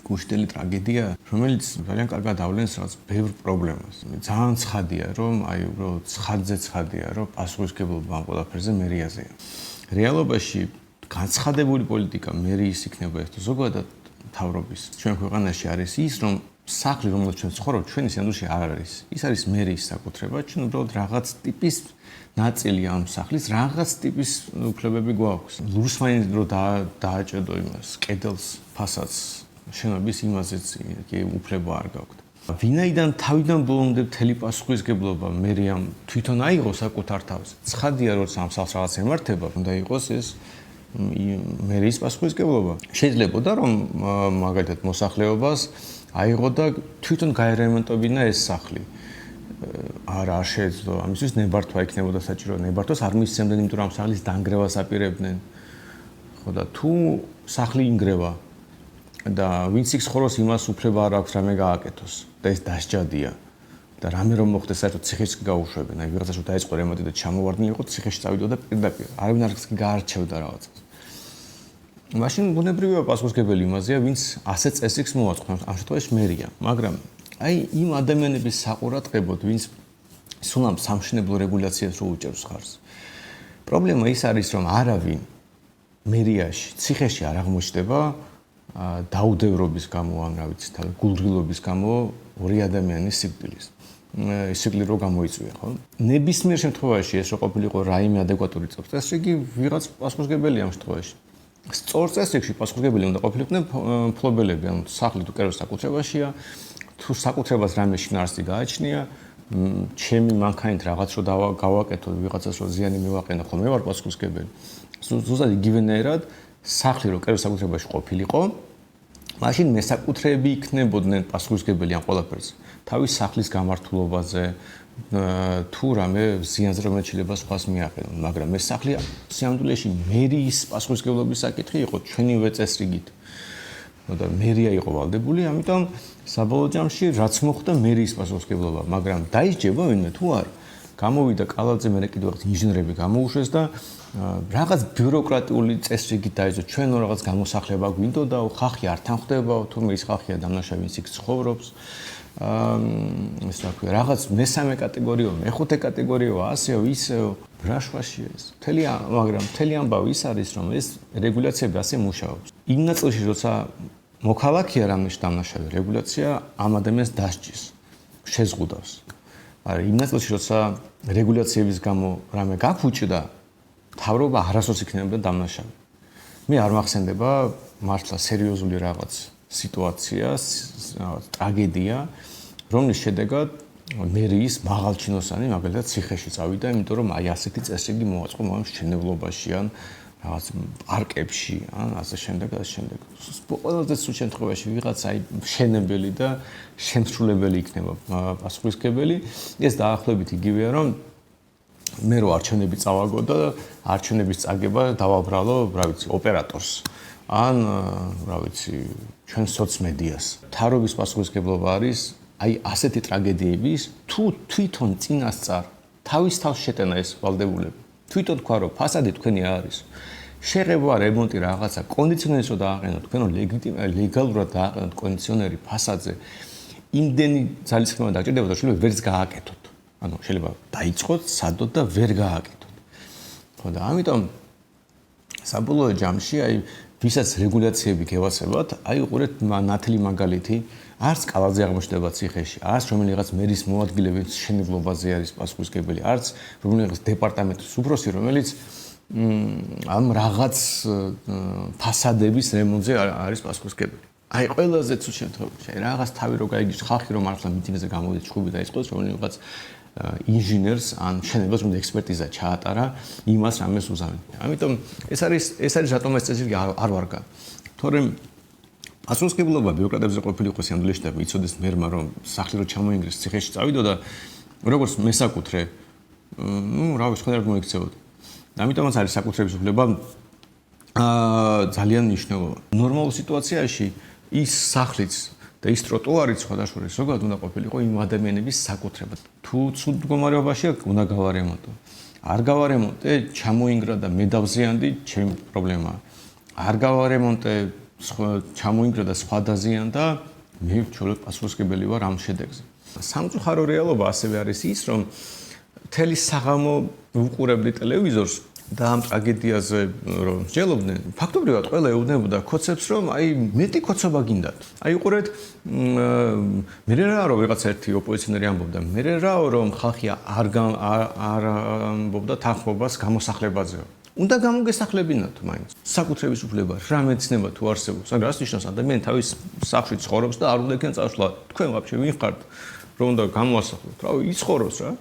გუშტელი ტრაგედია, რომელიც ძალიან კარგად ავლენს რაღაც ბევრ პრობლემას. ძალიან ცხადია, რომ აი უბრალოდ ცხადია, რომ პასუხისმგებლობა ამ ყველაფერზე მერიაზეა. რეალობაში განცხადებული პოლიტიკა მერიის იქნება ეს ზოგადად მთავრობის ჩვენ ქვეყანაში არის ის, რომ სახლი, რომელშიც ჩვენ ცხოვრობთ, ჩვენი სიამოვნებაში არ არის. ის არის მერიის საკუთრება, ჩვენ უბრალოდ რაღაც ტიპის ნაწილი ამ სახლის რაღაც ტიპის უფლებები გვაქვს. ლურსმანი რო დააჭედო იმას, კედელს, ფასადს, შენობის იმაზეც კი უფლება არ გაქვთ. ვინაიდან თავიდან ბოლომდე მთელი პასუხისმგებლობა მერიამ თვითონ აიღო საკუთარ თავზე. ცხადია, რომ ამ სახლს რაღაც ემართება, უნდა იყოს ეს მერიის პასუხისმგებლობა. შეიძლებოდა რომ მაგალითად მოსახლეობას აიღო და თვითონ გაერემონტებინა ეს სახლი. არ შეეძლო ამისთვის ნებართვა იქნებოდა საჭირო ნებართვას არ მისცემდნენ, იმიტომ რომ ამ სახლის დანგრევას აპირებდნენ. ხო და თუ სახლი ინგრევა და ვინც იქ ცხოვრობს იმას უფლება არ აქვს რამე გააკეთოს და ეს დასჯადია და რამე რომ მოხდეს საერთოდ ციხეში გაუშვებენ. აი ვიღაცას რომ დაიწყო რემონტი და ჩამოვარდნილი იყო ციხეში წავიდა და პირდაპირ არავინ არ გაარჩევდა რაღაცას. მაშინ ბუნებრივია პასუხისმგებელი იმაზეა, ვინც ასე წესრიგს მოაწყობს, ამ შემთხვევაში მერია, მაგრამ აი იმ ადამიანების საყურადღებოდ, ვინც სულ ამ სამშენებლო რეგულაციას რო უჭერს ხარს. პრობლემა ის არის, რომ არავინ მერიაში, ციხეში არ აღმოჩნდება დაუდევრობის გამო, ან რა ვიცი, გულღილობის გამო ორი ადამიანის სიკვდილის. სიკვდილი რო გამოიწვია, ხო? ნებისმიერ შემთხვევაში ეს რო ყოფილიყო რაიმე ადეკვატური წესრიგი, ვიღაც პასუხისმგებელია ამ შემთხვევაში. სწორ წესრიგში პასუხისმგებელი უნდა ყოფილიყვნენ მფლობელები, ანუ სახლი თუ კერძო საკუთრებაშია, თუ საკუთრებას რამე შინაარსი გააჩნია, ჩემი მანქანით რაღაც რო გავაკეთო, ვიღაცას რო ზიანი მივაყენო, ხო მე ვარ პასუხისმგებელი. ზუსტად იგივენაირად სახლი რო კერძო საკუთრებაში ყოფილიყო, მაშინ მესაკუთრეები იქნებოდნენ პასუხისმგებელი ამ ყველაფერზე. თავის სახლის გამართულობაზე, თუ რამე ზიანზე რომელიც შეიძლება სხვას მიაყენონ, მაგრამ ეს სახლი სიამდვილეში მერიის პასუხისმგებლობის საკითხი იყო ჩვენივე წესრიგით. და მერია იყო ვალდებული, ამიტომ საბოლოო ჯამში რაც მოხდა მერიის პასუხისმგებლობა, მაგრამ დაისჯება ვინმე თუ არა. გამოვიდა კალაძე, მე კიდევ რაღაც ინჟინერები გამოუშვეს და რაღაც ბიუროკრატიული წესრიგით დაიწყო ჩვენო რაღაც გამოსახლება გვინდოდა, ხალხი არ თანხმდებაო, თუმცა ის ხალხია დამნაშავე, ვინც იქ ცხოვრობს. ეს რა ქვია, რაღაც მესამე კატეგორიო, მეხუთე კატეგორიო, ასეო, ისეო, ბრაშვაშია ეს. მაგრამ მთელი ამბავი ის არის, რომ ეს რეგულაციები ასე მუშაობს. იმ ნაწილში, როცა მოქალაქეა რამეში დამნაშავე, რეგულაცია ამ ადამიანს დასჯის, შეზღუდავს. მაგრამ იმ ნაწილში, როცა რეგულაციების გამო რამე გაგუჭდა, მთავრობა არასოდეს იქნებოდა დამნაშავე. მე არ მახსენდება მართლა სერიოზული რაღაც სიტუაცია, ტრაგედია, რომლის შედეგად მერიის მაღალჩინოსანი მაგალითად ციხეში წავიდა, იმიტომ რომ აი ასეთი წესრიგი მოაწყო ამ მშენებლობაში ან რაღაც პარკებში, ან ასე შემდეგ. ყველაზე სულ შემთხვევაში ვიღაც აი მშენებელი და შემსრულებელი იქნება პასუხისმგებელი. ეს დაახლოებით იგივეა, რომ მე რო არჩევნები წავაგო და არჩევნების წაგება დავაბრალო, რა ვიცი, ოპერატორს. ან რა ვიცი, ჩვენ სოცმედიას. მთავრობის პასუხისმგებლობა არის აი ასეთი ტრაგედიების თუ თვითონ წინასწარ თავის თავს შეტანა ეს ვალდებულები. თვითონ თქვა რომ ფასადი თქვენი არის. შეღება რემონტი რაღაცა, კონდიციონერს რო დააყენოთ, თქვენო ლეგალურად დააყენოთ კონდიციონერი ფასადზე. იმდენი ძალისხმევა დაგჭირდებოდა, შეიძლება ვერც გააკეთოთ. ანუ შეიძლება დაიწყოთ, სადოთ და ვერ გააკეთოთ. ხო და ამიტომ საბოლოო ჯამში აი ვისაც რეგულაციები გევასებათ, აი უყურეთ ნათელი მაგალითი, არც კალაძე აღმოჩნდება ციხეში, არც რომელიღაც მერის მოადგილეების შენებლობაზე არის პასუხისმგებელი, არც რომელიღაც დეპარტამენტის უფროსი, რომელიც ამ რაღაც ფასადების რემონტზე არის პასუხისმგებელი. აი ყველაზე ცუდ შემთხვევაში, აი რაღაც თავი რო გაიგებს, ხალხი რომ მართლა მიტინგზე გამოვიდეს, ჩხუბი დაიწყოს, რომელიღაც ინჟინერს ან შენებას რომ ექსპერტიზა ჩაატარა, იმას რამეს უზავენ. ამიტომ ეს არის რატომ ეს წესრიგი არ ვარგა. თორემ პასუხისმგებლობა ბიუროკრატებზე ყოფილიყო სიამდვილეში და იცოდეს მერმა რომ სახლი რო ჩამოინგრეს ციხეში წავიდო და როგორც მესაკუთრე, რა ვიცი, ხომ არ მოიქცეოდა. ამიტომაც არის საკუთრების უფლება ძალიან მნიშვნელოვანი. ნორმალურ სიტუაციაში ის სახლიც და ის ტროტუარიც სხვადასხვა ზოგადად უნდა ყოფილიყო იმ ადამიანების საკუთრება. თუ ცუდ მდგომარეობაშია, უნდა გავარემონტო. არ გავარემონტე, ჩამოინგრა და მე დავზიანდი, ჩემი პრობლემაა. არ გავარემონტე, ჩამოინგრა და სხვა დაზიანდა, მე ჩვეულებრივ პასუხისმგებელი ვარ ამ შედეგზე. სამწუხარო რეალობა ასევე არის ის, რომ მთელი საღამო ვუყურებდი ტელევიზორს და ამ ტრაგედიაზე რომ მსჯელობდნენ, ფაქტობრივად ყველა ეუბნებოდა ქოცებს, რომ აი მეტი ქოცობა გინდათ. აი უყურეთ, მე რა რომ ვიღაც ერთი ოპოზიციონერი ამბობდა, მე რაო რომ ხალხი არ ამბობდა თანხმობას გამოსახლებაზე. უნდა გამოგესახლებინათ მაინც. საკუთრების უფლება რა მეცნება თუ არსებობს. ან რას ნიშნავს ადამიანი თავის სახლში ცხოვრობს და არ უნდა იქნან წაშლა. თქვენ ვაფშე ვინ ხართ? რომ უნდა გამოასახლოთ. რა იცხოვროს რა.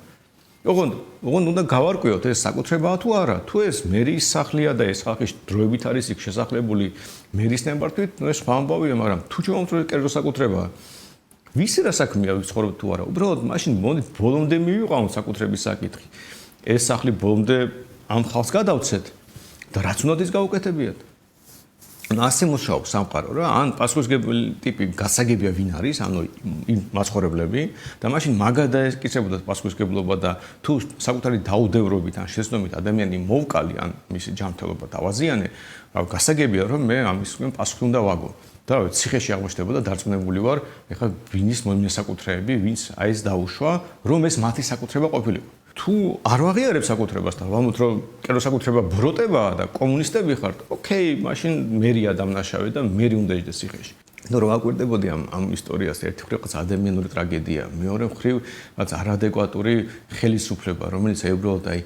ოღონდ უნდა გავარკვიოთ ეს საკუთრებაა თუ არა. თუ ეს მერის სახლია და ეს ხალხი დროებით არის იქ შესახლებული მერის ნებართვით, ნუ ეს სხვა ამბავია, მაგრამ თუ ჩამოვწვევ კერძო საკუთრებაა. ვისი რა საქმეა ვიცხოვრობ თუ არა. უბრალოდ მაშინ მოდით ბოლომდე მივიყვანოთ საკუთრების საკითხი. ეს სახლი ბოლომდე ამ ხალხს გადავცეთ და რაც უნდა ის გავუკეთებიათ. ასე მუშაობს სამყარო რა, ან პასუხისმგებელი ტიპი გასაგებია ვინ არის, ანუ იმ მაცხოვრებლები და მაშინ მაგად დაესკიცებოდათ პასუხისმგებლობა და თუ საკუთარი დაუდევრობით ან შეცდომით ადამიანი მოვკალი ან მისი ჯანმრთელობა დავაზიანე, გასაგებია რომ მე ამისგან პასუხი უნდა ვაგო. და ციხეში აღმოჩნდება და დარწმუნებული ვარ, ეხლა ვინის მოსაკუთრეები, ვინც აი ეს დაუშვა, რომ ეს მათი საკუთრება ყოფილიყო. თუ არ ვაღიარებ საკუთრებას და ვამბობთ რომ კერძო საკუთრება ბროტებაა და კომუნისტები ხართ, ოკეი, მაშინ მერია დამნაშავე და მერი უნდა იჯდეს ციხეში. ნუ რა გვერდებოდი ამ ისტორიას, ერთი მხრივ რაღაც ადამიანური ტრაგედია, მეორე მხრივ რაღაც არადეკვატური ხელისუფლება, რომელიც ეუბრალოდ აი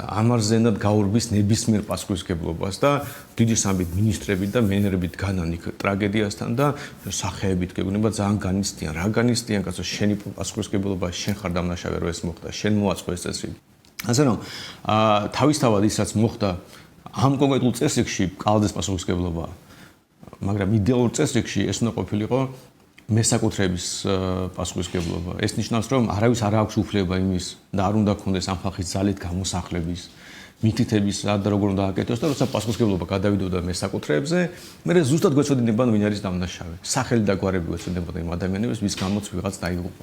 ამარზენად გაურბის ნებისმიერ პასუხისმგებლობას და დიდი სამბით მინისტრებით და მენერებით განან იქ ტრაგედიასთან და სახეებით გეგონება ძალიან განიცდიან. რა განიცდიან, კაცო, შენი პასუხისმგებლობა, შენ ხარ დამნაშავე, რომ ეს მოხდა, შენ მოაწყო ეს წესრიგი. ასე რომ, თავისთავად ის რაც მოხდა ამ კონკრეტულ წესრიგში კალდეს პასუხისმგებლობაა. მაგრამ იდეალურ წესრიგში ეს უნდა ყოფილიყო მესაკუთრების პასუხისმგებლობა. ეს ნიშნავს, რომ არავის არ აქვს უფლება იმის და არ უნდა ქონდეს ამ ხალხის ძალით გამოსახლების, მითითების რა და როგორ უნდა აკეთოს და როცა პასუხისმგებლობა გადავიდოდა მესაკუთრეებზე, მე ზუსტად გვეცოდინებან ვინ არის დამნაშავე. სახელი და გვარები გვეცოდინებოდა იმ ადამიანებს, ვის გამოც ვიღაც დაიღუპა.